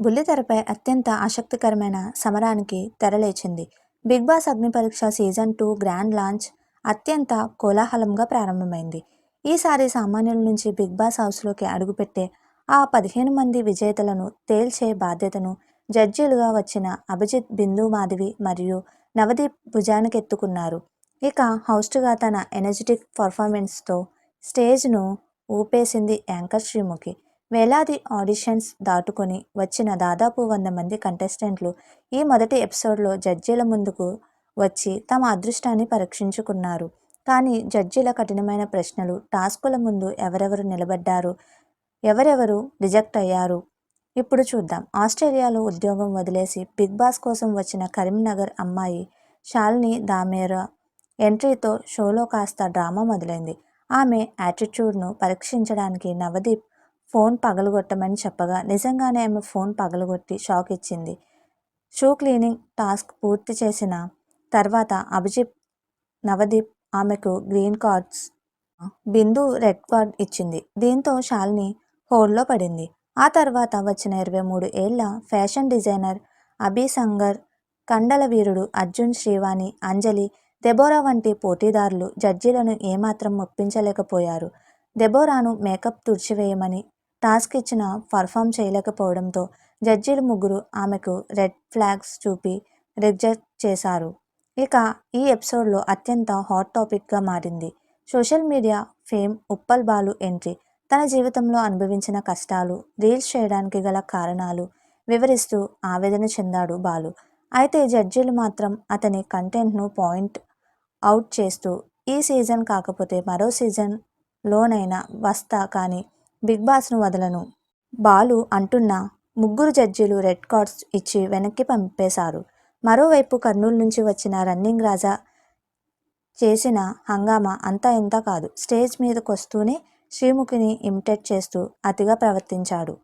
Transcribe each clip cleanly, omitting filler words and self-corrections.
బుల్లితెరపై అత్యంత ఆసక్తికరమైన సమరానికి తెరలేచింది. 'బిగ్ బాస్ అగ్ని పరీక్ష సీజన్ 2' గ్రాండ్ లాంచ్ అత్యంత కోలాహలంగా ప్రారంభమైంది. ఈసారి సామాన్యుల నుంచి బిగ్ బాస్ హౌస్లోకి అడుగుపెట్టే ఆ 15 మంది విజేతలను తేల్చే బాధ్యతను జడ్జీలుగా వచ్చిన అభిజిత్, బిందు మాధవి మరియు నవదీప్ భుజానికెత్తుకున్నారు. ఇక హోస్ట్గా తన ఎనర్జిటిక్ పర్ఫార్మెన్స్తో స్టేజ్ను ఊపేసింది యాంకర్ శ్రీముఖి. వేలాది ఆడిషన్స్ దాటుకొని వచ్చిన దాదాపు 100 మంది కంటెస్టెంట్లు ఈ మొదటి ఎపిసోడ్లో జడ్జీల ముందుకు వచ్చి తమ అదృష్టాన్ని పరీక్షించుకున్నారు. కానీ జడ్జీల కఠినమైన ప్రశ్నలు, టాస్కుల ముందు ఎవరెవరు నిలబడ్డారు, ఎవరెవరు రిజెక్ట్ అయ్యారు ఇప్పుడు చూద్దాం. ఆస్ట్రేలియాలో ఉద్యోగం వదిలేసి బిగ్ బాస్ కోసం వచ్చిన కరీంనగర్ అమ్మాయి శాలిని దామేరా ఎంట్రీతో షోలో కాస్త డ్రామా మొదలైంది. ఆమె యాటిట్యూడ్ను పరీక్షించడానికి నవదీప్ ఫోన్ పగలగొట్టమని చెప్పగా నిజంగానే ఆమె ఫోన్ పగలగొట్టి షాక్ ఇచ్చింది. షూ క్లీనింగ్ టాస్క్ పూర్తి చేసిన తర్వాత అభిజిత్, నవదీప్ ఆమెకు గ్రీన్ కార్డ్స్, బిందు రెడ్ కార్డ్ ఇచ్చింది. దీంతో శాలిని హోల్డ్లో పడింది. ఆ తర్వాత వచ్చిన 23 ఏళ్ల ఫ్యాషన్ డిజైనర్ అభి సంగర్, కండల వీరుడు అర్జున్, శ్రీవాణి, అంజలి, దెబోరా వంటి పోటీదారులు జడ్జీలను ఏమాత్రం ఒప్పించలేకపోయారు. దెబోరాను మేకప్ తుడిచివేయమని టాస్క్ ఇచ్చిన పర్ఫామ్ చేయలేకపోవడంతో జడ్జీలు ముగ్గురు ఆమెకు రెడ్ ఫ్లాగ్స్ చూపి రిజెక్ట్ చేశారు. ఇక ఈ ఎపిసోడ్లో అత్యంత హాట్ టాపిక్గా మారింది social media fame Uppal Balu entry. తన జీవితంలో అనుభవించిన కష్టాలు, రీల్స్ చేయడానికి గల కారణాలు వివరిస్తూ ఆవేదన చెందాడు బాలు. అయితే జడ్జీలు మాత్రం అతని కంటెంట్ను పాయింట్ అవుట్ చేస్తూ ఈ సీజన్ కాకపోతే మరో సీజన్లోనైనా వస్తా కానీ బిగ్ బాస్ను వదలను బాలు అంటున్న ముగ్గురు జడ్జీలు రెడ్ కార్డ్స్ ఇచ్చి వెనక్కి పంపేశారు. మరోవైపు కర్నూలు నుంచి వచ్చిన రన్నింగ్ రాజా చేసిన హంగామా అంతా ఇంత కాదు. స్టేజ్ మీదకొస్తూనే శ్రీముఖిని ఇమిటేట్ చేస్తూ అతిగా ప్రవర్తించాడు.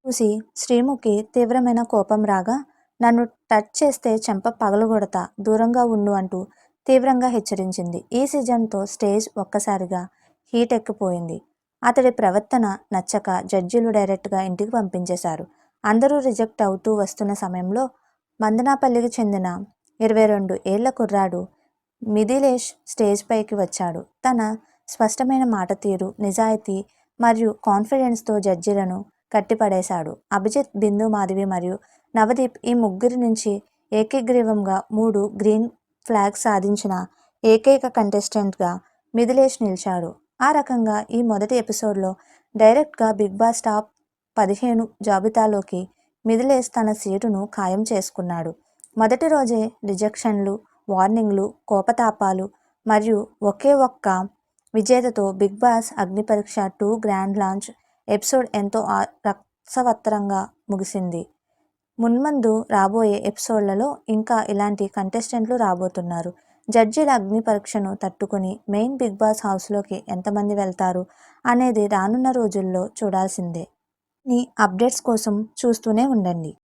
చూసి శ్రీముఖి తీవ్రమైన కోపం రాగా, నన్ను టచ్ చేస్తే చెంప పగలగొడతా, దూరంగా ఉండు అంటూ తీవ్రంగా హెచ్చరించింది. ఈ సీజన్తో స్టేజ్ ఒక్కసారిగా హీట్ ఎక్కిపోయింది. అతడి ప్రవర్తన నచ్చక జడ్జీలు డైరెక్ట్గా ఇంటికి పంపించేశారు. అందరూ రిజెక్ట్ అవుతూ వస్తున్న సమయంలో మందనాపల్లికి చెందిన 22 ఏళ్ల కుర్రాడు మిథిలేష్ స్టేజ్ పైకి వచ్చాడు. తన స్పష్టమైన మాట తీరు, నిజాయితీ మరియు కాన్ఫిడెన్స్తో జడ్జీలను కట్టిపడేశాడు. అభిజిత్, బిందు మాధవి మరియు నవదీప్ ఈ ముగ్గురి నుంచి ఏకగ్రీవంగా 3 గ్రీన్ ఫ్లాగ్స్ సాధించిన ఏకైక కంటెస్టెంట్గా మిథిలేష్ నిలిచాడు. ఆ రకంగా ఈ మొదటి ఎపిసోడ్లో డైరెక్ట్గా బిగ్ బాస్ టాప్ 15 జాబితాలోకి మిథిలేష్ తన సీటును ఖాయం చేసుకున్నాడు. మొదటి రోజే రిజెక్షన్లు, వార్నింగ్లు, కోపతాపాలు మరియు ఒకే ఒక్క విజేతతో బిగ్ బాస్ అగ్ని పరీక్ష 2 గ్రాండ్ లాంచ్ ఎపిసోడ్ ఎంతో రసవత్తరంగా ముగిసింది. మున్ముందు రాబోయే ఎపిసోడ్లలో ఇంకా ఇలాంటి కంటెస్టెంట్లు రాబోతున్నారు. జడ్జీల అగ్ని పరీక్షను తట్టుకుని మెయిన్ బిగ్ బాస్ హౌస్లోకి ఎంతమంది వెళ్తారు అనేది రానున్న రోజుల్లో చూడాల్సిందే. ఈ అప్డేట్స్ కోసం చూస్తూనే ఉండండి.